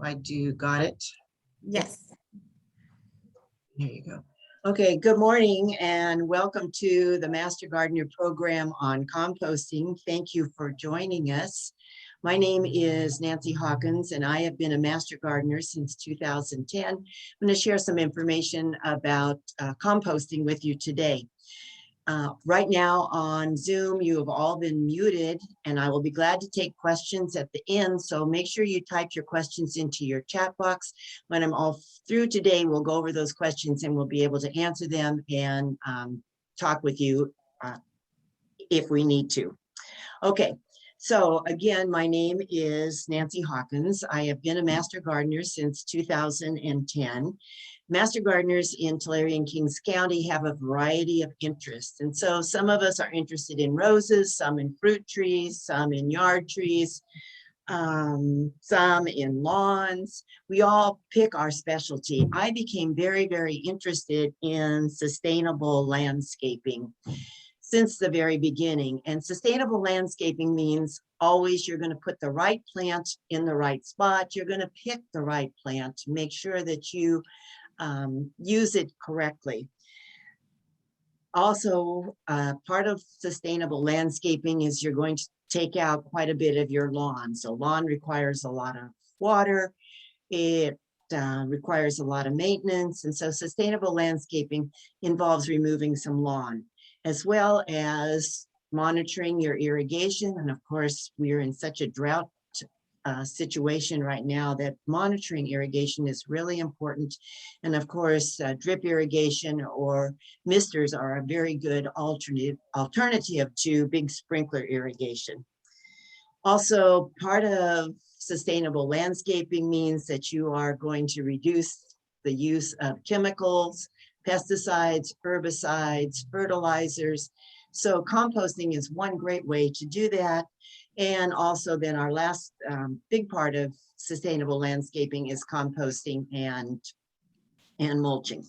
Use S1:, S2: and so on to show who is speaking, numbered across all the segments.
S1: Got it?
S2: Yes.
S1: There you go. Okay, good morning and welcome to the Master Gardener program on composting. Thank you for joining us. My name is Nancy Hawkins and I have been a Master Gardener since 2010. I'm going to share some information about composting with you today. Right now on Zoom, you have all been muted and I will be glad to take questions at the end. So make sure you type your questions into your chat box. When I'm all through today, we'll go over those questions and we'll be able to answer them and talk with you if we need to. Okay, so again, my name is Nancy Hawkins. I have been a Master Gardener since 2010. Master Gardeners in Tulare and Kings County have a variety of interests. And so some of us are interested in roses, some in fruit trees, some in yard trees, some in lawns. We all pick our specialty. I became very, very interested in sustainable landscaping since the very beginning. And sustainable landscaping means always you're going to put the right plant in the right spot. You're going to pick the right plant to make sure that you use it correctly. Also, part of sustainable landscaping is you're going to take out quite a bit of your lawn. So lawn requires a lot of water. It requires a lot of maintenance. And so sustainable landscaping involves removing some lawn, as well as monitoring your irrigation. And of course, we're in such a drought situation right now that monitoring irrigation is really important. And of course, drip irrigation or misters are a very good alternative to big sprinkler irrigation. Also, part of sustainable landscaping means that you are going to reduce the use of chemicals, pesticides, herbicides, fertilizers. So composting is one great way to do that. And also then our last big part of sustainable landscaping is composting and mulching.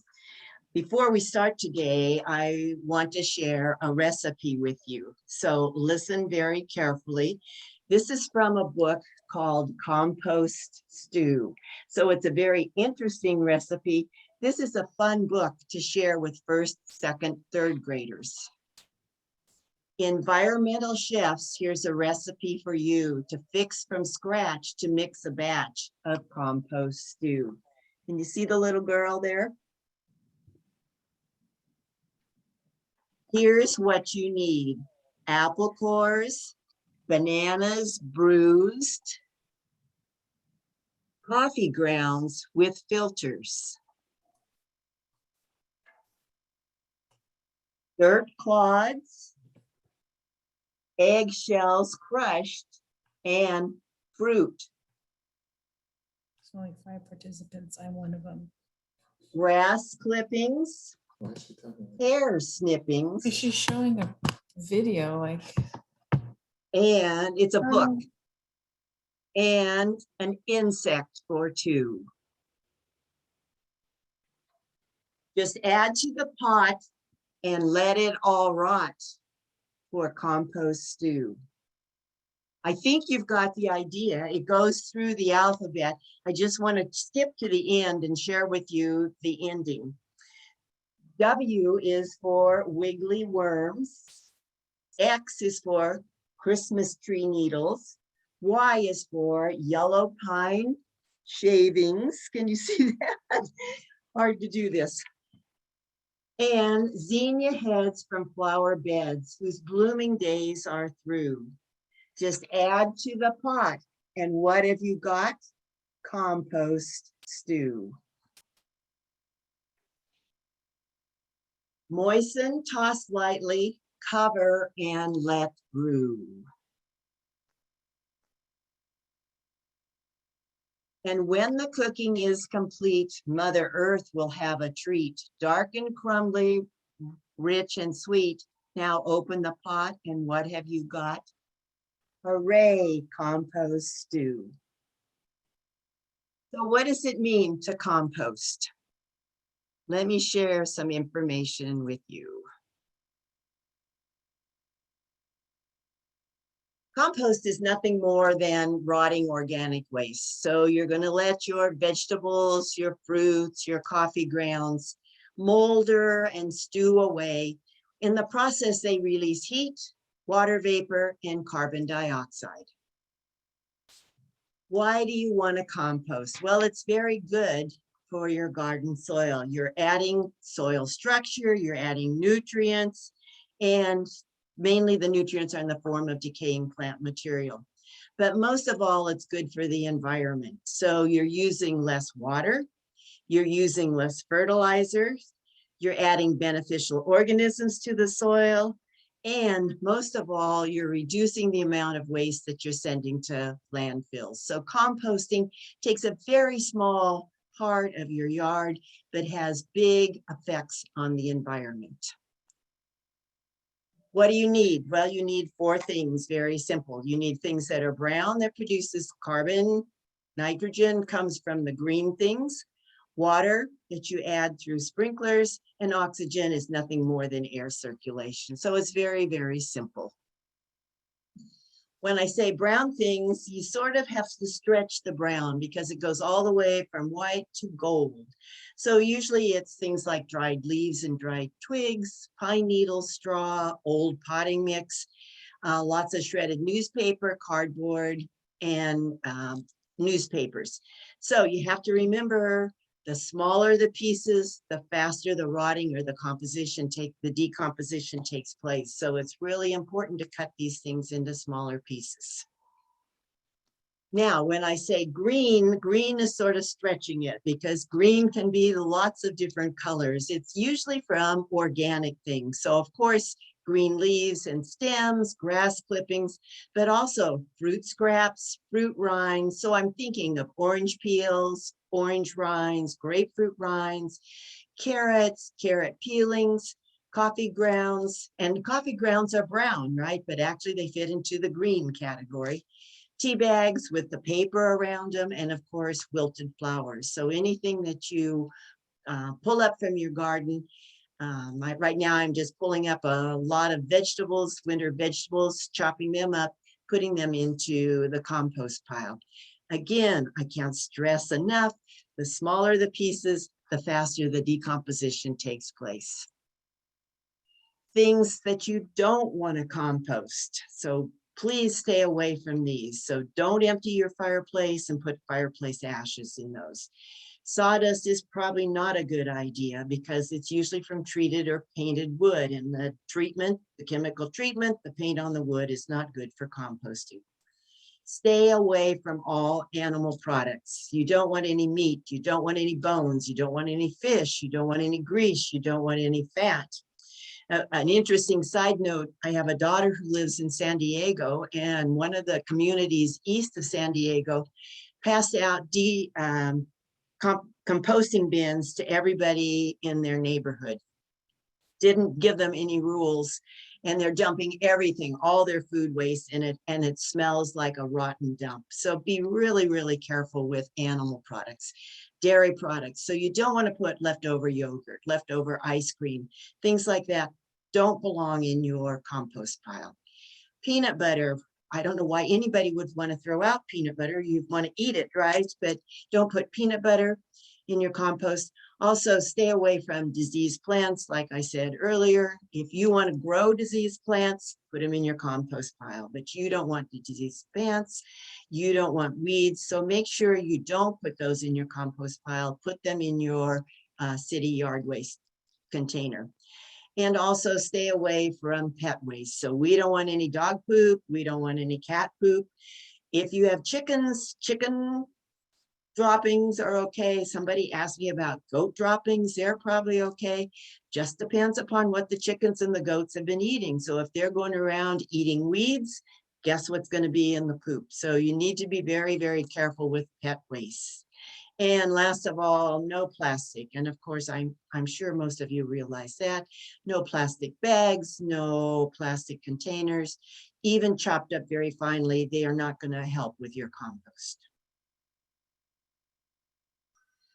S1: Before we start today, I want to share a recipe with you. So listen very carefully. This is from a book called Compost Stew. So it's a very interesting recipe. This is a fun book to share with first, second, third graders. Environmental chefs, here's a recipe for you to fix from scratch to mix a batch of compost stew. Can you see the little girl there? Here's what you need: apple cores, bananas bruised, coffee grounds with filters, dirt clods, eggshells crushed, and fruit.
S2: There's only 5 participants. I'm one of them.
S1: Grass clippings, hair snippings.
S2: She's showing a video, like.
S1: And it's a book. And an insect or two. Just add to the pot and let it all rot for compost stew. I think you've got the idea. It goes through the alphabet. I just want to skip to the end and share with you the ending. W is for wiggly worms. X is for Christmas tree needles. Y is for yellow pine shavings. Can you see that? Hard to do this. And zinnia heads from flower beds whose blooming days are through. Just add to the pot. And what have you got? Compost stew. Moisten, toss lightly, cover, and let brew. And when the cooking is complete, Mother Earth will have a treat, dark and crumbly, rich and sweet. Now open the pot, and what have you got? Hooray, compost stew. So what does it mean to compost? Let me share some information with you. Compost is nothing more than rotting organic waste. So you're going to let your vegetables, your fruits, your coffee grounds molder and stew away. In the process, they release heat, water vapor, and carbon dioxide. Why do you want to compost? Well, it's very good for your garden soil. You're adding soil structure, you're adding nutrients, and mainly the nutrients are in the form of decaying plant material. But most of all, it's good for the environment. So you're using less water, you're using less fertilizers, you're adding beneficial organisms to the soil, and most of all, you're reducing the amount of waste that you're sending to landfills. So composting takes a very small part of your yard, but has big effects on the environment. What do you need? Well, you need 4 things, very simple. You need things that are brown that produces carbon, nitrogen comes from the green things, water that you add through sprinklers, and oxygen is nothing more than air circulation. So it's very, very simple. When I say brown things, you sort of have to stretch the brown because it goes all the way from white to gold. So usually it's things like dried leaves and dried twigs, pine needles, straw, old potting mix, lots of shredded newspaper, cardboard, and newspapers. So you have to remember, the smaller the pieces, the faster the rotting or the decomposition takes place. So it's really important to cut these things into smaller pieces. Now, when I say green, green is sort of stretching it because green can be lots of different colors. It's usually from organic things. So of course, green leaves and stems, grass clippings, but also fruit scraps, fruit rinds. So I'm thinking of orange peels, orange rinds, grapefruit rinds, carrots, carrot peelings, coffee grounds, and coffee grounds are brown, right? But actually they fit into the green category. Tea bags with the paper around them, and of course, wilted flowers. So anything that you pull up from your garden. Right now, I'm just pulling up a lot of vegetables, winter vegetables, chopping them up, putting them into the compost pile. Again, I can't stress enough, the smaller the pieces, the faster the decomposition takes place. Things that you don't want to compost. So please stay away from these. So don't empty your fireplace and put fireplace ashes in those. Sawdust is probably not a good idea because it's usually from treated or painted wood, and the treatment, the chemical treatment, the paint on the wood is not good for composting. Stay away from all animal products. You don't want any meat, you don't want any bones, you don't want any fish, you don't want any grease, you don't want any fat. An interesting side note, I have a daughter who lives in San Diego, and one of the communities east of San Diego passed out composting bins to everybody in their neighborhood. Didn't give them any rules, and they're dumping everything, all their food waste in it, and it smells like a rotten dump. So be really, really careful with animal products, dairy products. So you don't want to put leftover yogurt, leftover ice cream, things like that don't belong in your compost pile. Peanut butter, I don't know why anybody would want to throw out peanut butter. You want to eat it, right? But don't put peanut butter in your compost. Also, stay away from diseased plants. Like I said earlier, if you want to grow diseased plants, put them in your compost pile, but you don't want the diseased plants. You don't want weeds. So make sure you don't put those in your compost pile. Put them in your city yard waste container. And also stay away from pet waste. So we don't want any dog poop. We don't want any cat poop. If you have chickens, chicken droppings are okay. Somebody asked me about goat droppings. They're probably okay. Just depends upon what the chickens and the goats have been eating. So if they're going around eating weeds, guess what's going to be in the poop? So you need to be very, very careful with pet waste. And last of all, no plastic. And of course, I'm sure most of you realize that. No plastic bags, no plastic containers, even chopped up very finely, they are not going to help with your compost.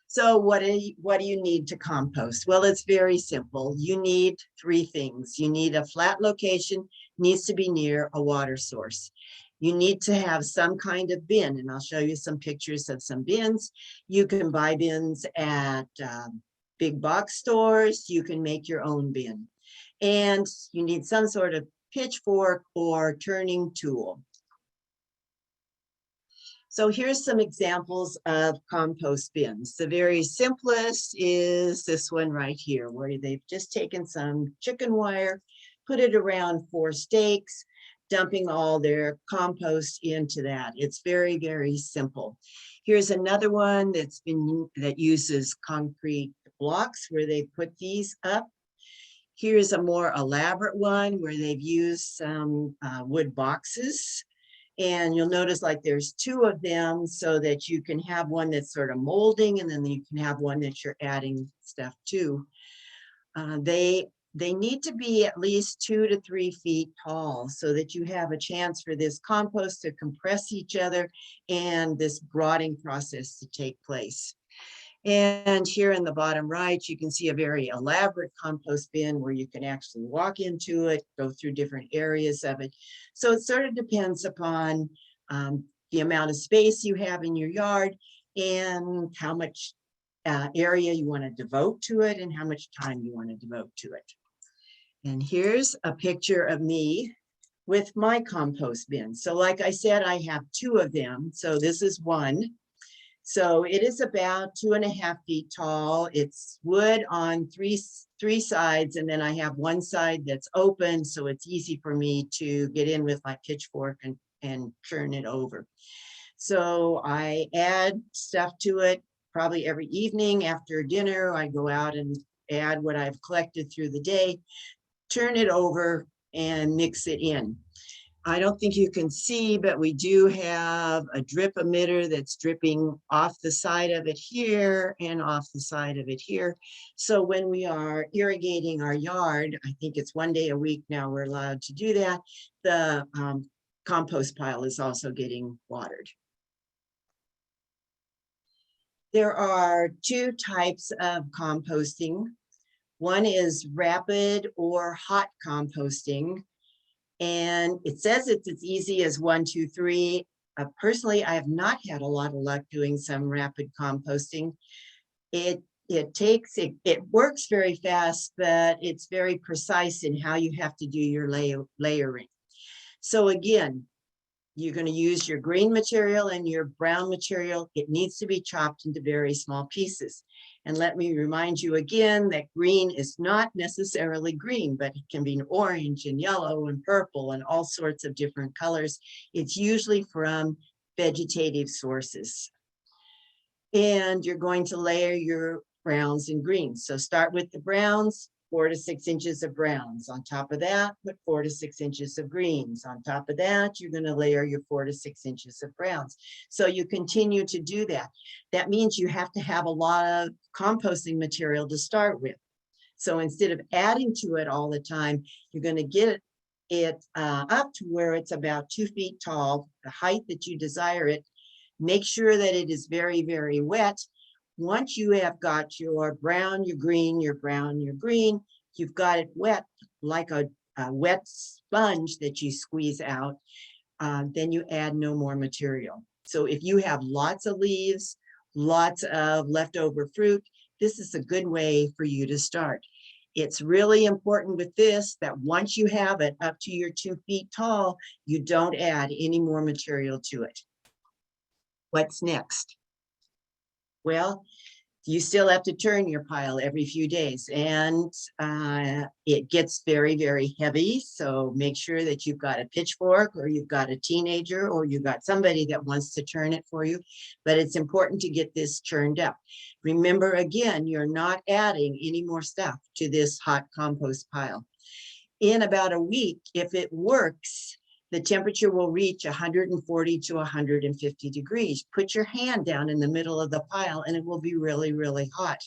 S1: So what do you need to compost? Well, it's very simple. You need 3 things. You need a flat location, needs to be near a water source. You need to have some kind of bin, and I'll show you some pictures of some bins. You can buy bins at big box stores. You can make your own bin. And you need some sort of pitchfork or turning tool. So here's some examples of compost bins. The very simplest is this one right here, where they've just taken some chicken wire, put it around 4 stakes, dumping all their compost into that. It's very, very simple. Here's another one that uses concrete blocks where they put these up. Here's a more elaborate one where they've used some wood boxes. And you'll notice like there's 2 of them so that you can have one that's sort of molding, and then you can have one that you're adding stuff to. They need to be at least 2 to 3 feet tall so that you have a chance for this compost to compress each other and this rotting process to take place. And here in the bottom right, you can see a very elaborate compost bin where you can actually walk into it, go through different areas of it. So it sort of depends upon the amount of space you have in your yard and how much area you want to devote to it and how much time you want to devote to it. And here's a picture of me with my compost bin. So like I said, I have 2 of them. So this is one. So it is about 2.5 feet tall. It's wood on three sides, and then I have one side that's open, so it's easy for me to get in with my pitchfork and turn it over. So I add stuff to it probably every evening after dinner. I go out and add what I've collected through the day, turn it over, and mix it in. I don't think you can see, but we do have a drip emitter that's dripping off the side of it here and off the side of it here. So when we are irrigating our yard, I think it's 1 day a week now we're allowed to do that, the compost pile is also getting watered. There are 2 types of composting. One is rapid or hot composting. And it says it's as easy as 1, 2, 3. Personally, I have not had a lot of luck doing some rapid composting. It works very fast, but it's very precise in how you have to do your layering. So again, you're going to use your green material and your brown material. It needs to be chopped into very small pieces. And let me remind you again that green is not necessarily green, but it can be orange and yellow and purple and all sorts of different colors. It's usually from vegetative sources. And you're going to layer your browns and greens. So start with the browns, 4 to 6 inches of browns. On top of that, put 4 to 6 inches of greens. On top of that, you're going to layer your 4 to 6 inches of browns. So you continue to do that. That means you have to have a lot of composting material to start with. So instead of adding to it all the time, you're going to get it up to where it's about 2 feet tall, the height that you desire it. Make sure that it is very, very wet. Once you have got your brown, your green, your brown, your green, you've got it wet like a wet sponge that you squeeze out, then you add no more material. So if you have lots of leaves, lots of leftover fruit, this is a good way for you to start. It's really important with this that once you have it up to your 2 feet tall, you don't add any more material to it. What's next? Well, you still have to turn your pile every few days, and it gets very, very heavy. So make sure that you've got a pitchfork, or you've got a teenager, or you've got somebody that wants to turn it for you. But it's important to get this churned up. Remember, again, you're not adding any more stuff to this hot compost pile. In about a week, if it works, the temperature will reach 140 to 150 degrees. Put your hand down in the middle of the pile and it will be really, really hot.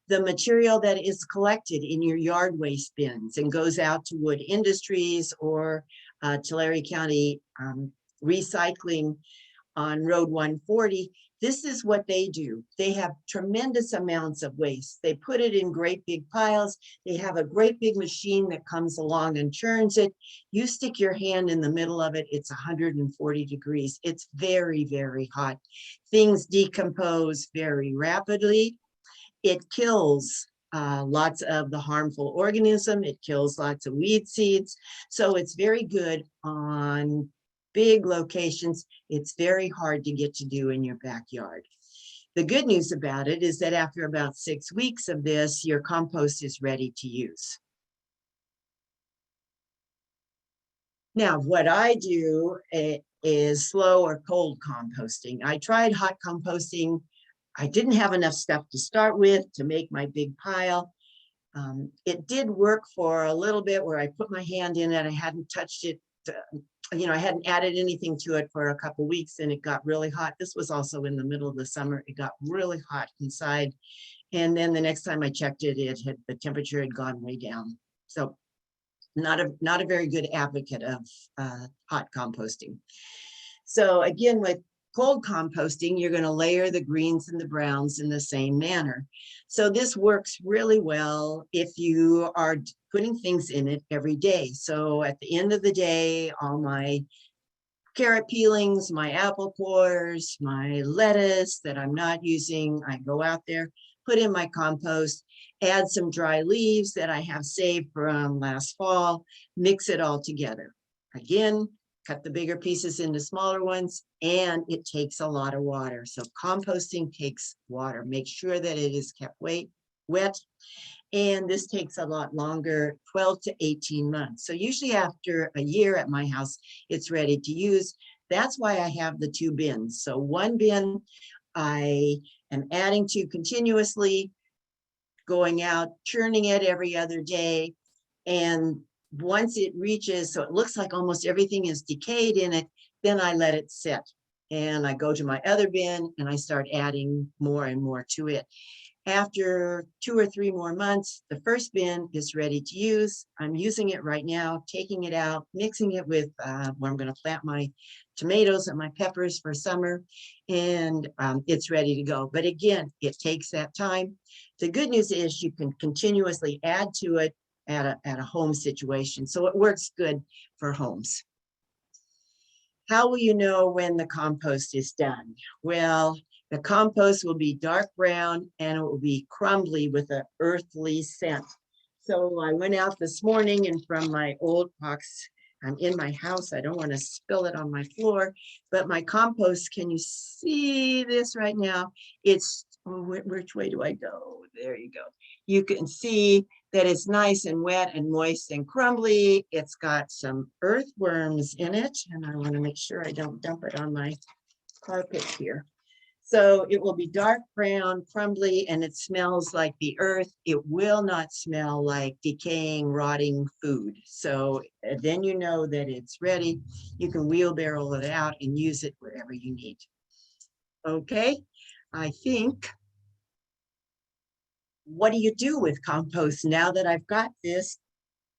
S1: The material that is collected in your yard waste bins and goes out to wood industries or Tulare County recycling on Road 140, This is what they do. They have tremendous amounts of waste. They put it in great big piles. They have a great big machine that comes along and churns it. You stick your hand in the middle of it, it's 140 degrees. It's very, very hot. Things decompose very rapidly. It kills lots of the harmful organism. It kills lots of weed seeds. So it's very good on big locations. It's very hard to get to do in your backyard. The good news about it is that after about 6 weeks of this, your compost is ready to use. Now, what I do is slow or cold composting. I tried hot composting. I didn't have enough stuff to start with to make my big pile. It did work for a little bit where I put my hand in it. I hadn't touched it. I hadn't added anything to it for a couple weeks and it got really hot. This was also in the middle of the summer. It got really hot inside. And then the next time I checked it, the temperature had gone way down. So not a very good advocate of hot composting. So again, with cold composting, you're going to layer the greens and the browns in the same manner. So this works really well if you are putting things in it every day. So at the end of the day, all my carrot peelings, my apple cores, my lettuce that I'm not using, I go out there, put in my compost, add some dry leaves that I have saved from last fall, mix it all together. Again, cut the bigger pieces into smaller ones, and it takes a lot of water. So composting takes water. Make sure that it is kept wet. And this takes a lot longer, 12 to 18 months. So usually after a year at my house, it's ready to use. That's why I have the 2 bins. So one bin I am adding to continuously, going out, churning it every other day. And once it reaches, so it looks like almost everything is decayed in it, then I let it sit. And I go to my other bin and I start adding more and more to it. After 2 or 3 more months, the first bin is ready to use. I'm using it right now, taking it out, mixing it with where I'm going to plant my tomatoes and my peppers for summer, and it's ready to go. But again, it takes that time. The good news is you can continuously add to it at a home situation. So it works good for homes. How will you know when the compost is done? Well, the compost will be dark brown and it will be crumbly with an earthly scent. So I went out this morning and from my old box, I'm in my house. I don't want to spill it on my floor, but my compost, can you see this right now? It's, oh, which way do I go? There you go. You can see that it's nice and wet and moist and crumbly. It's got some earthworms in it, and I want to make sure I don't dump it on my carpet here. So it will be dark brown, crumbly, and it smells like the earth. It will not smell like decaying, rotting food. So then you know that it's ready. You can wheelbarrow it out and use it wherever you need. Okay, I think, what do you do with compost now that I've got this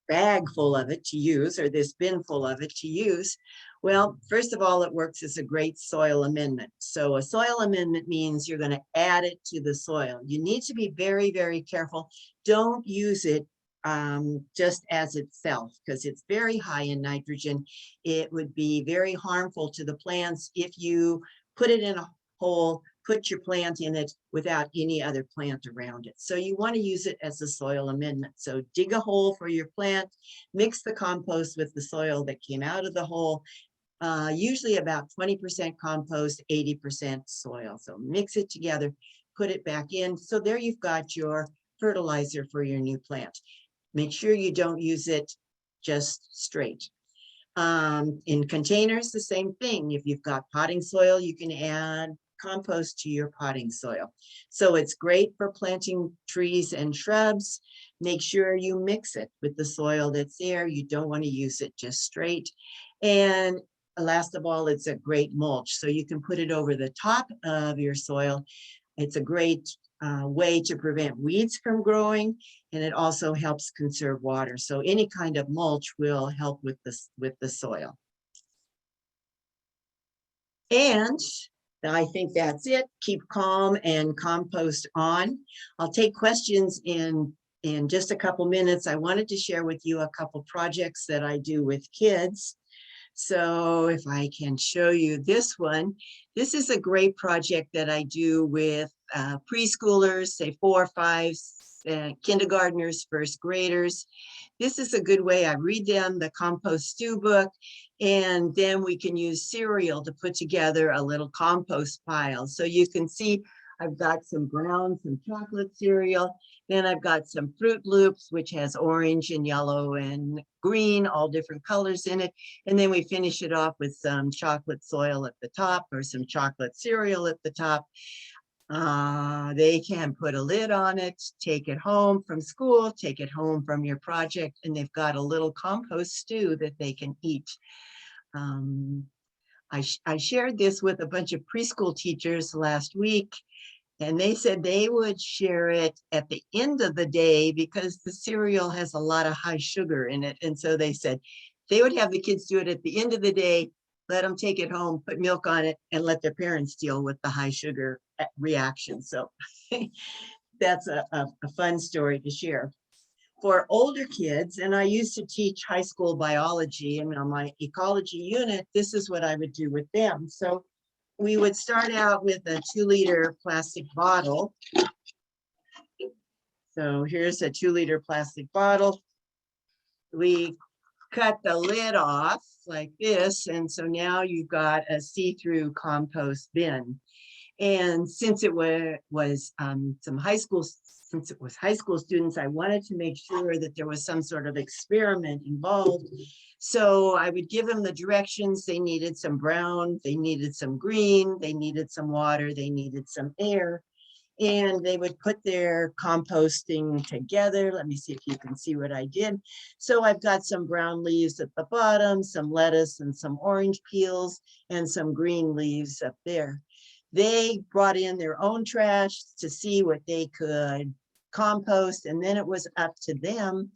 S1: bag full of it to use, or this bin full of it to use? Well, first of all, it works as a great soil amendment. So a soil amendment means you're going to add it to the soil. You need to be very, very careful. Don't use it just as itself, because it's very high in nitrogen. It would be very harmful to the plants if you put it in a hole, put your plant in it without any other plant around it. So you want to use it as a soil amendment. So dig a hole for your plant, mix the compost with the soil that came out of the hole, usually about 20% compost, 80% soil. So mix it together, put it back in. So there you've got your fertilizer for your new plant. Make sure you don't use it just straight. In containers, the same thing. If you've got potting soil, you can add compost to your potting soil. So it's great for planting trees and shrubs. Make sure you mix it with the soil that's there. You don't want to use it just straight. And last of all, it's a great mulch. So you can put it over the top of your soil. It's a great way to prevent weeds from growing, and it also helps conserve water. So any kind of mulch will help with the soil. And I think that's it. Keep calm and compost on. I'll take questions in just a couple minutes. I wanted to share with you a couple projects that I do with kids. So if I can show you this one, this is a great project that I do with preschoolers, say 4 or 5, kindergartners, first graders. This is a good way. I read them the compost stew book, and then we can use cereal to put together a little compost pile. So you can see I've got some brown, some chocolate cereal. Then I've got some Fruit Loops, which has orange and yellow and green, all different colors in it. And then we finish it off with some chocolate soil at the top or some chocolate cereal at the top. They can put a lid on it, take it home from school, take it home from your project, and they've got a little compost stew that they can eat. I shared this with a bunch of preschool teachers last week, and they said they would share it at the end of the day because the cereal has a lot of high sugar in it. And so they said they would have the kids do it at the end of the day, let them take it home, put milk on it, and let their parents deal with the high sugar reaction. So that's a fun story to share. For older kids, and I used to teach high school biology, and on my ecology unit, this is what I would do with them. So we would start out with a 2-liter plastic bottle. So here's a 2-liter plastic bottle. We cut the lid off like this, and so now you've got a see-through compost bin. And since it was high school students, I wanted to make sure that there was some sort of experiment involved. So I would give them the directions. They needed some brown, they needed some green, they needed some water, they needed some air. And they would put their composting together. Let me see if you can see what I did. So I've got some brown leaves at the bottom, some lettuce and some orange peels, and some green leaves up there. They brought in their own trash to see what they could compost, and then it was up to them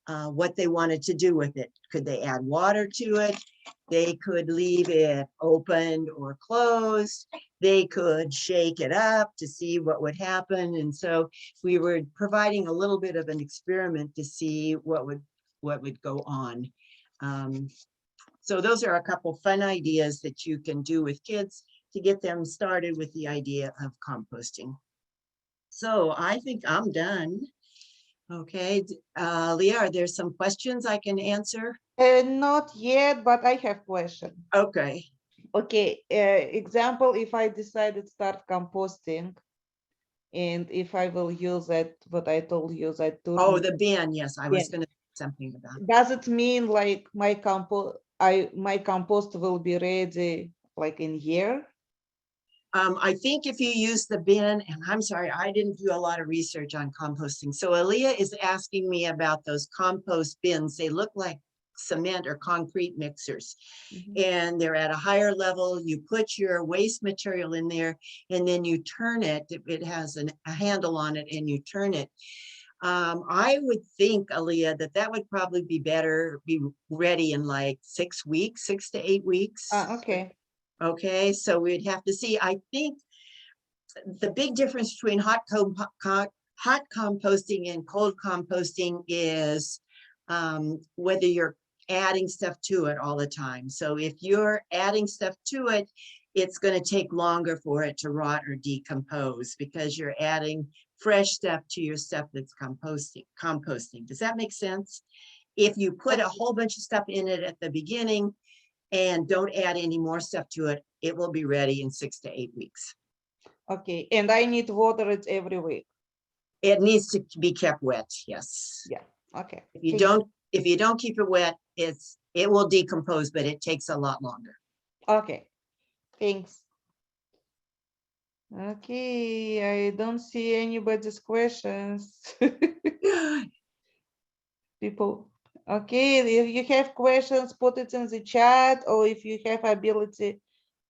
S1: what they wanted to do with it. Could they add water to it? They could leave it opened or closed. They could shake it up to see what would happen. And so we were providing a little bit of an experiment to see what would go on. So those are a couple fun ideas that you can do with kids to get them started with the idea of composting. So I think I'm done. Okay, Leah, are there some questions I can answer?
S3: Not yet, but I have question.
S1: Okay.
S3: Okay, example, if I decided start composting, and if I will use it, what I told you that.
S1: Oh, the bin. Yes, I was going to say something about.
S3: Does it mean like my compost will be ready like in year?
S1: I think if you use the bin, and I'm sorry, I didn't do a lot of research on composting. So Aaliyah is asking me about those compost bins. They look like cement or concrete mixers, and they're at a higher level. You put your waste material in there, and then you turn it. It has a handle on it, and you turn it. I would think, Aaliyah, that would probably be ready in like 6 weeks, 6 to 8 weeks.
S3: Okay.
S1: Okay, so we'd have to see. I think the big difference between hot composting and cold composting is whether you're adding stuff to it all the time. So if you're adding stuff to it, it's going to take longer for it to rot or decompose because you're adding fresh stuff to your stuff that's composting. Does that make sense? If you put a whole bunch of stuff in it at the beginning and don't add any more stuff to it, it will be ready in 6 to 8 weeks.
S3: Okay, and I need to water it every week.
S1: It needs to be kept wet, yes.
S3: Yeah, okay.
S1: If you don't keep it wet, it will decompose, but it takes a lot longer.
S3: Okay, thanks. Okay, I don't see anybody's questions. People, okay, if you have questions, put it in the chat, or if you have ability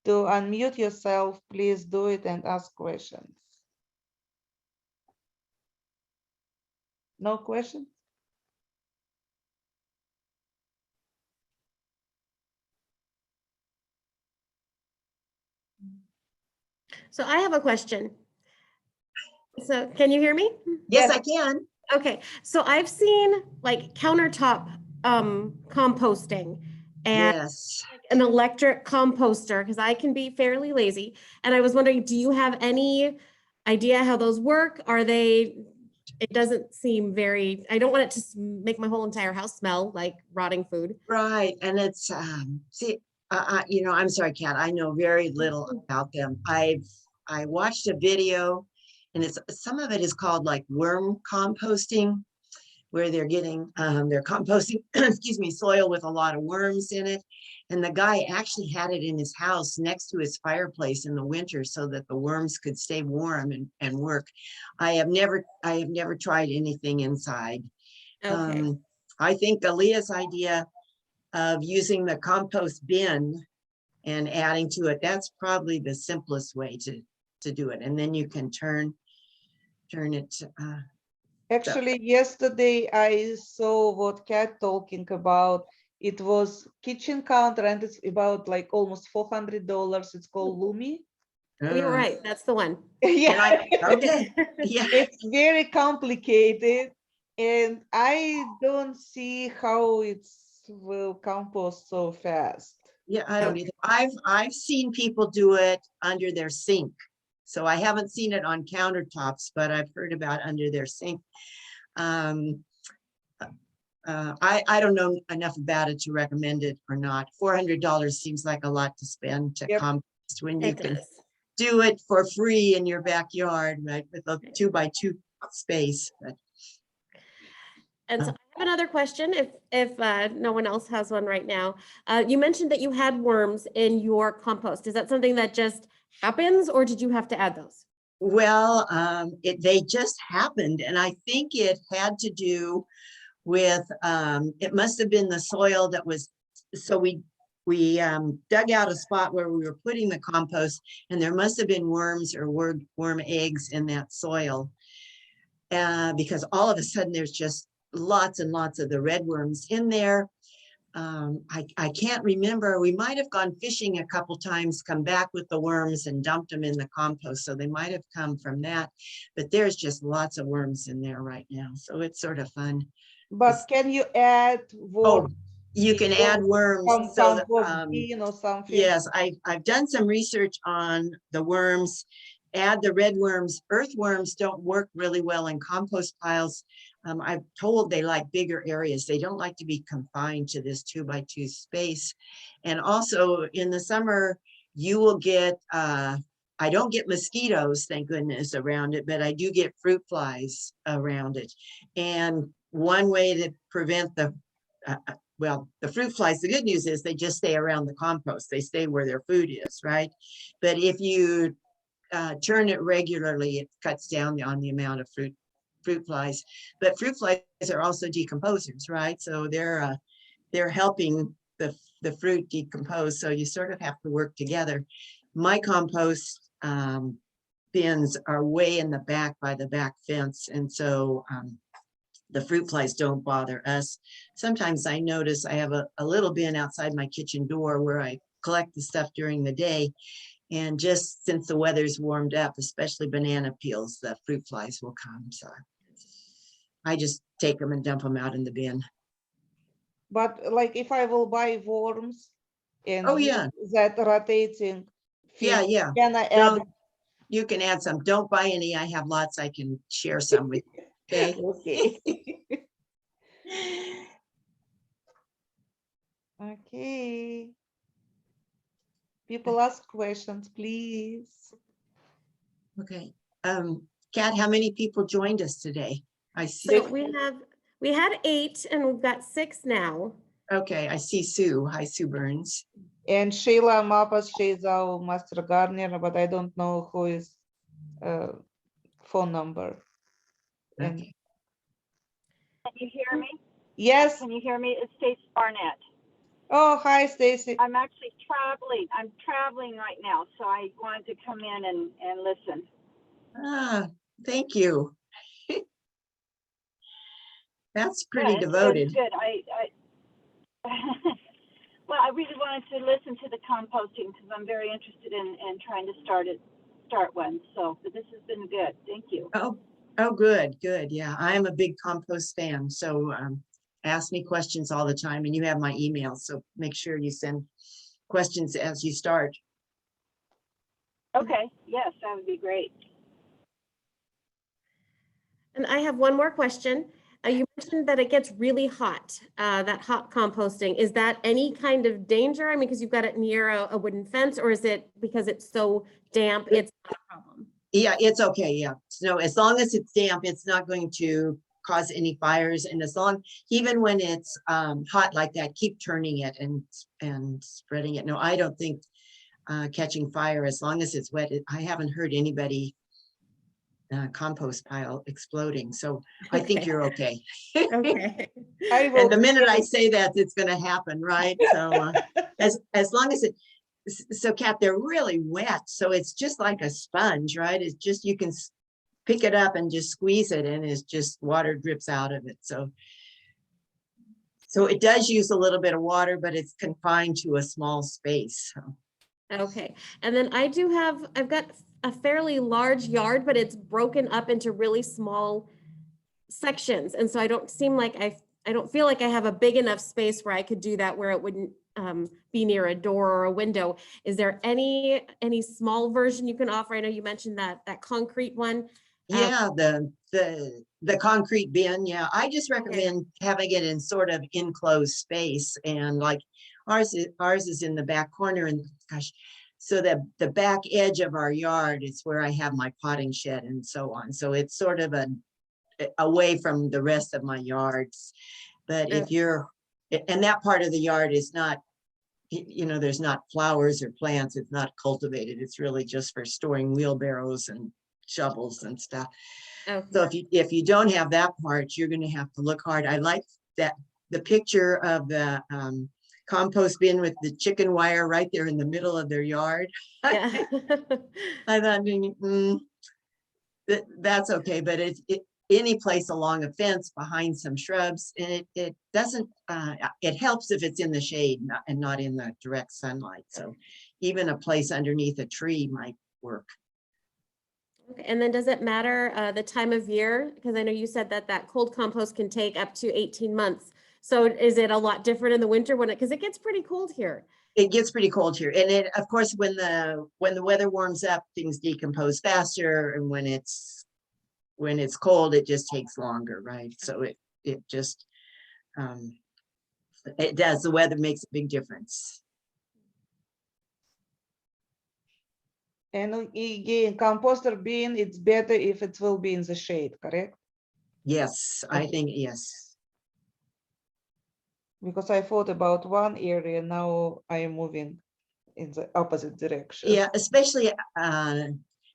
S3: to unmute yourself, please do it and ask questions. No questions?
S4: So I have a question. So can you hear me?
S1: Yes,
S3: Yes.
S1: I can.
S4: Okay, so I've seen like countertop composting and
S1: Yes.
S4: an electric composter because I can be fairly lazy. And I was wondering, do you have any idea how those work? Are they, it doesn't seem very, I don't want it to make my whole entire house smell like rotting food.
S1: Right. And it's, see, I'm sorry, Kat, I know very little about them. I watched a video and some of it is called like worm composting, where they're getting, they're composting, excuse me, soil with a lot of worms in it. And the guy actually had it in his house next to his fireplace in the winter so that the worms could stay warm and work. I have never tried anything inside.
S4: Okay.
S1: I think Aaliyah's idea of using the compost bin and adding to it, that's probably the simplest way to do it. And then you can turn it.
S3: Actually, yesterday I saw what Kat talking about. It was kitchen counter and it's about like almost $400. It's called Lumi.
S4: You're right, that's the one.
S3: Yeah.
S1: Okay. Yeah.
S3: It's very complicated and I don't see how it will compost so fast.
S1: Yeah, I don't either. I've seen people do it under their sink. So I haven't seen it on countertops, but I've heard about under their sink. I don't know enough about it to recommend it or not. $400 seems like a lot to spend to
S3: Yep.
S1: compost when you
S4: It
S1: can
S4: does.
S1: do it for free in your backyard, right? With a 2x2 space. But
S4: And so I have another question, if no one else has one right now. You mentioned that you had worms in your compost. Is that something that just happens, or did you have to add those?
S1: well, they just happened, and I think it had to do with it must have been the soil that was. So we dug out a spot where we were putting the compost, and there must have been worms or worm eggs in that soil, because all of a sudden there's just lots and lots of the red worms in there. I can't remember. We might have gone fishing a couple times, come back with the worms and dumped them in the compost. So they might have come from that, but there's just lots of worms in there right now. So it's sort of fun.
S3: But can you add
S1: Oh,
S3: worms?
S1: you can add worms.
S3: From
S1: So that,
S3: compost bin or something?
S1: yes, I've done some research on the worms. Add the red worms. Earthworms don't work really well in compost piles. I'm told they like bigger areas. They don't like to be confined to this 2x2 space. And also in the summer, you will get, I don't get mosquitoes, thank goodness, around it, but I do get fruit flies around it. And one way to prevent the fruit flies, the good news is they just stay around the compost. They stay where their food is, right? But if you turn it regularly, it cuts down on the amount of fruit flies. But fruit flies are also decomposers, right? So they're helping the fruit decompose. So you sort of have to work together. My compost bins are way in the back by the back fence, and so the fruit flies don't bother us. Sometimes I notice I have a little bin outside my kitchen door where I collect the stuff during the day. And just since the weather's warmed up, especially banana peels, the fruit flies will come. So I just take them and dump them out in the bin.
S3: But like if I will buy worms and
S1: Oh,
S3: use
S1: yeah.
S3: that rotating
S1: Yeah,
S3: film,
S1: yeah.
S3: can I add?
S1: No, you can add some. Don't buy any. I have lots. I can share some with you. Okay.
S3: Okay. Okay. People ask questions, please.
S1: Okay. Kat, how many people joined us today? I see.
S4: So we had 8 and we've got 6 now.
S1: Okay, I see Sue. Hi, Sue Burns.
S3: And Sheila Mapas, she's our master gardener, but I don't know who is phone number. And
S1: Okay.
S5: Can you hear me?
S3: yes.
S5: Can you hear me? It's Stacy Barnett.
S3: Oh, hi, Stacy.
S5: I'm actually traveling. I'm traveling right now, so I wanted to come in and listen.
S1: Ah, thank you. That's pretty
S5: Good,
S1: devoted.
S5: Good. Well, I really wanted to listen to the composting because I'm very interested in trying to start start one. So, but this has been good. Thank you.
S1: Oh, good, good. Yeah, I am a big compost fan. So ask me questions all the time, and you have my email. So make sure you send questions as you start.
S5: Okay. Yes, that would be great.
S4: And I have one more question. You mentioned that it gets really hot, that hot composting. Is that any kind of danger? I mean, because you've got it near a wooden fence, or is it because it's so damp, it's not a problem?
S1: Yeah, it's okay. Yeah. So as long as it's damp, it's not going to cause any fires. And as long, even when it's hot like that, keep turning it and spreading it. No, I don't think catching fire as long as it's wet. I haven't heard anybody compost pile exploding. So I think
S4: Okay.
S1: you're okay.
S4: Okay.
S3: I will
S1: And the minute I
S3: check.
S1: say that, it's going to happen, right? So as long as it, so Kat, they're really wet. So it's just like a sponge, right? It's just, you can pick it up and just squeeze it and it's just water drips out of it. So it does use a little bit of water, but it's confined to a small space. So.
S4: Okay. And then I've got a fairly large yard, but it's broken up into really small sections. And so I don't feel like I have a big enough space where I could do that, where it wouldn't be near a door or a window. Is there any small version you can offer? I know you mentioned that concrete one.
S1: Yeah, the concrete bin. Yeah, I just recommend having it in sort of enclosed space, and like ours is in the back corner, and gosh, so that the back edge of our yard is where I have my potting shed and so on. So it's sort of away from the rest of my yards. But if you're, and that part of the yard is not, there's not flowers or plants, it's not cultivated. It's really just for storing wheelbarrows and shovels and stuff.
S4: Okay.
S1: So if you don't have that part, you're going to have to look hard. I like that the picture of the compost bin with the chicken wire right there in the middle of their yard.
S4: Yeah.
S1: I thought, that's okay, but any place along a fence behind some shrubs, and it doesn't, it helps if it's in the shade and not in the direct sunlight. So even a place underneath a tree might work.
S4: Okay. And then does it matter the time of year? Because I know you said that cold compost can take up to 18 months. So is it a lot different in the winter because it gets pretty cold here?
S1: It gets pretty cold here. And of course, when the weather warms up, things decompose faster. And when it's cold, it just takes longer, right? So it just, it does, the weather makes a big difference.
S3: And again, composter bin, it's better if it will be in the shade, correct?
S1: Yes, I think, yes.
S3: Because I thought about one area, now I am moving in the opposite direction.
S1: Yeah, especially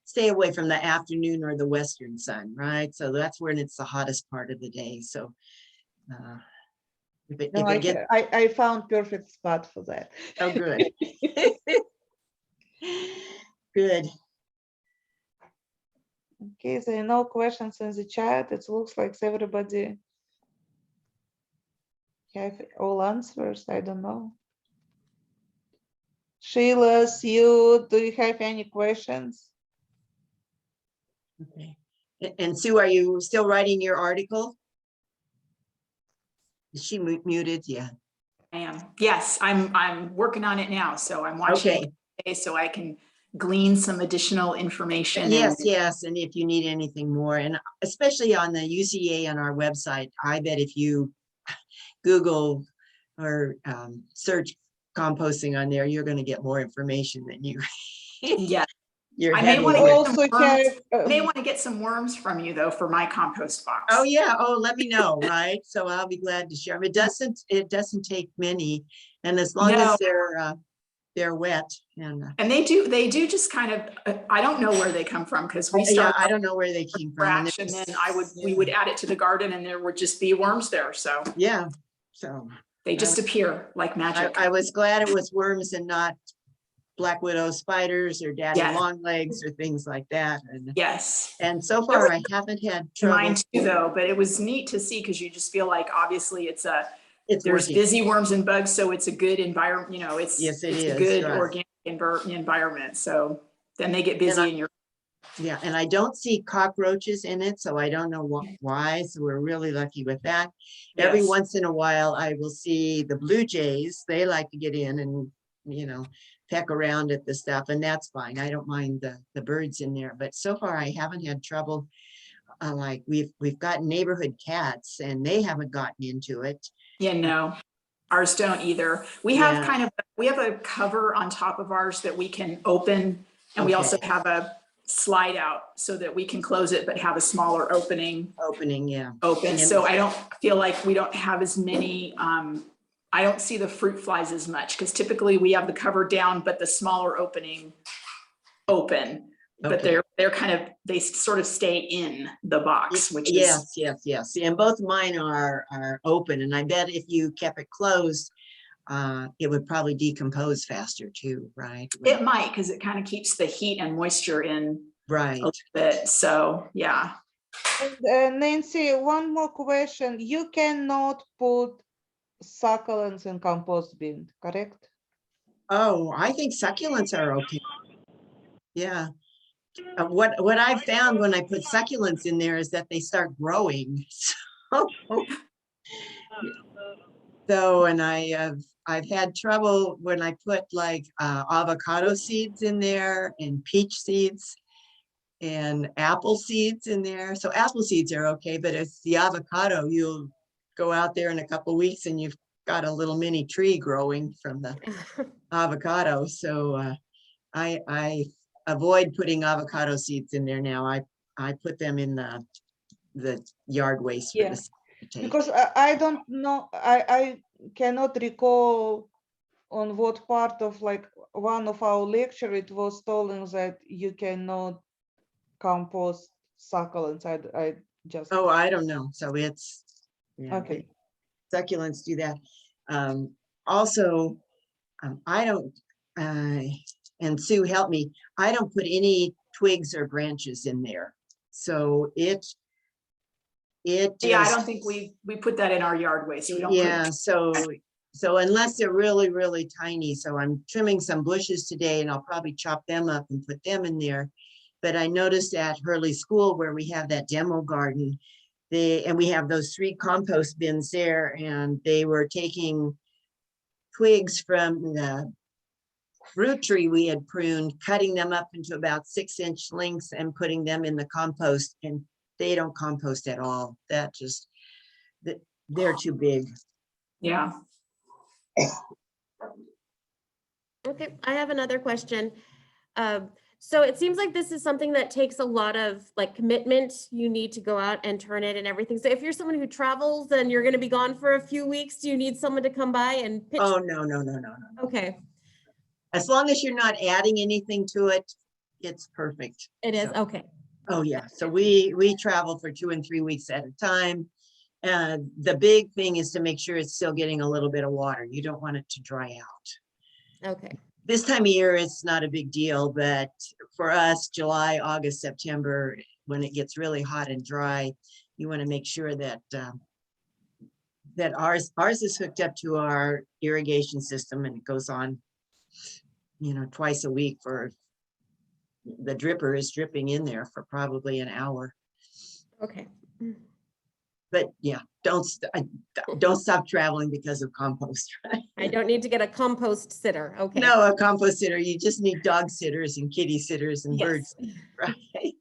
S1: stay away from the afternoon or the western sun, right? So that's when it's the hottest part of the day. So
S3: I found perfect spot for that.
S1: Oh, good. Good.
S3: Okay, there are no questions in the chat. It looks like everybody have all answers. I don't know. Sheila, Sue, do you have any questions?
S1: Okay. And Sue, are you still writing your article? Is she muted? Yeah.
S6: I am. Yes, I'm working on it now. So I'm watching
S1: Okay.
S6: it today so I can glean some additional information.
S1: Yes, yes. And if you need anything more, and especially on the UCA on our website, I bet if you Google or search composting on there, you're going to get more information than you.
S6: Yeah.
S1: I
S6: may want
S3: Also
S6: to get some worms from you though for my compost box.
S1: Oh yeah. Oh, let me know. Right. So I'll be glad to share them. It doesn't take many, and as long as they're wet
S6: and they do just kind of I don't know where they come from because we started.
S1: I don't know where they came from.
S6: And then we would add it to the garden and there would just be worms there. So
S1: yeah. So
S6: they just appear like magic.
S1: I was glad it was worms and not black widow spiders or daddy long legs or things like that. And
S6: yes.
S1: And so far I haven't had trouble.
S6: Mine too though, but it was neat to see because you just feel like obviously there's
S1: working.
S6: busy worms and bugs, so it's a good environment, it's a good organic environment. So then they get busy and you're
S1: Yeah, and I don't see cockroaches in it, so I don't know why. So we're really lucky with that. Every
S6: Yes.
S1: once in a while, I will see the blue jays. They like to get in and, peck around at the stuff, and that's fine. I don't mind the birds in there. But so far, I haven't had trouble. Like we've got neighborhood cats, and they haven't gotten into it.
S6: Yeah, no, ours don't either. We have
S1: Yeah.
S6: we have a cover on top of ours that we can open, and we also
S1: Okay.
S6: have a slide out so that we can close it, but have a smaller opening
S1: Opening, yeah.
S6: open.
S1: And-
S6: So I don't feel like we don't have as many, I don't see the fruit flies as much, because typically we have the cover down, but the smaller opening open. But
S1: Okay.
S6: they sort of stay in the box, which is,
S1: Yes. And both mine are open, and I bet if you kept it closed, it would probably decompose faster too, right?
S6: it might, because it kind of keeps the heat and moisture in
S1: Right.
S6: a little bit. So, yeah.
S3: And Nancy, one more question. You cannot put succulents in compost bin, correct?
S1: Oh, I think succulents are okay. Yeah. What I found when I put succulents in there is that they start growing. So, and I've had trouble when I put like avocado seeds in there and peach seeds and apple seeds in there. So apple seeds are okay, but it's the avocado, you'll go out there in a couple weeks and you've got a little mini tree growing from the avocado. So I avoid putting avocado seeds in there now. I put them in the yard waste for
S3: Yeah.
S1: the seed to take.
S3: Because I don't know, I cannot recall on what part of like one of our lecture it was told that you cannot compost succulents. I just,
S1: Oh, I don't know. So it's, yeah,
S3: okay.
S1: succulents do that. Also, I don't, and Sue help me, I don't put any twigs or branches in there. So it
S6: Yeah, I
S1: just-
S6: don't think we put that in our yard waste. We don't
S1: Yeah,
S6: put,
S1: so unless they're really, really tiny, so I'm trimming some bushes today and I'll probably chop them up and put them in there. But I noticed at Hurley School where we have that demo garden, and we have those 3 compost bins there, and they were taking twigs from the fruit tree we had pruned, cutting them up into about 6-inch lengths and putting them in the compost, and they don't compost at all. That just, they're too big.
S6: yeah.
S4: Okay, I have another question. So it seems like this is something that takes a lot of like commitment. You need to go out and turn it and everything. So if you're someone who travels and you're going to be gone for a few weeks, do you need someone to come by and pitch?
S1: Oh, no.
S4: Okay,
S1: As long as you're not adding anything to it, it's perfect.
S4: it is.
S1: So-
S4: Okay.
S1: Oh, yeah. So we travel for 2 and 3 weeks at a time. The big thing is to make sure it's still getting a little bit of water. You don't want it to dry out.
S4: Okay.
S1: This time of year, it's not a big deal, but for us, July, August, September, when it gets really hot and dry, you want to make sure that that ours is hooked up to our irrigation system, and it goes on, twice a week. For the dripper is dripping in there for probably an hour.
S4: Okay.
S1: But yeah, don't stop traveling because of compost. Right?
S4: I don't need to get a compost sitter. Okay.
S1: No, a compost sitter. You just need dog sitters and kitty sitters and
S4: Yes.
S1: birds, right?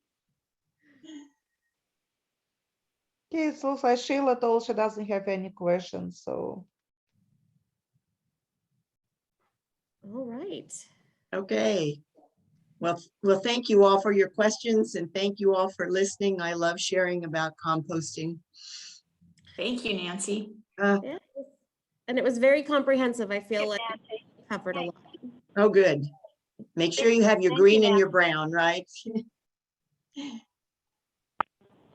S3: Okay, so Sheila told she doesn't have any questions, so.
S4: All right.
S1: Okay. Well, thank you all for your questions, and thank you all for listening. I love sharing about composting.
S6: Thank you, Nancy.
S4: Yeah. And it was very comprehensive. I feel like
S5: Nancy.
S4: it covered a lot.
S1: Oh, good. Make sure you have your
S5: Thank you,
S1: green and
S5: Nancy.
S1: your brown, right?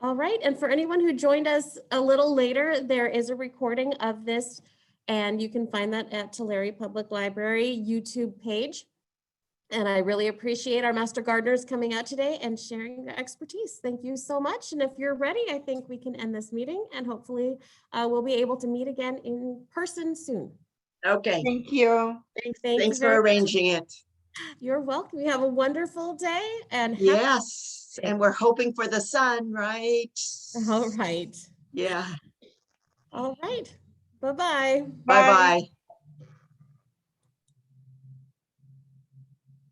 S4: All right, and for anyone who joined us a little later, there is a recording of this, and you can find that at Tulare Public Library YouTube page. And I really appreciate our Master Gardeners coming out today and sharing their expertise. Thank you so much. And if you're ready, I think we can end this meeting, and hopefully we'll be able to meet again in person soon.
S1: Okay.
S3: Thank you.
S4: Thank you
S1: Thanks for
S4: very much.
S1: arranging it.
S4: You're welcome. You have a wonderful day and happy-
S1: Yes, and we're hoping for the sun, right?
S4: all right.
S1: Yeah,
S4: All right. Bye-bye.
S3: Bye.
S1: bye-bye.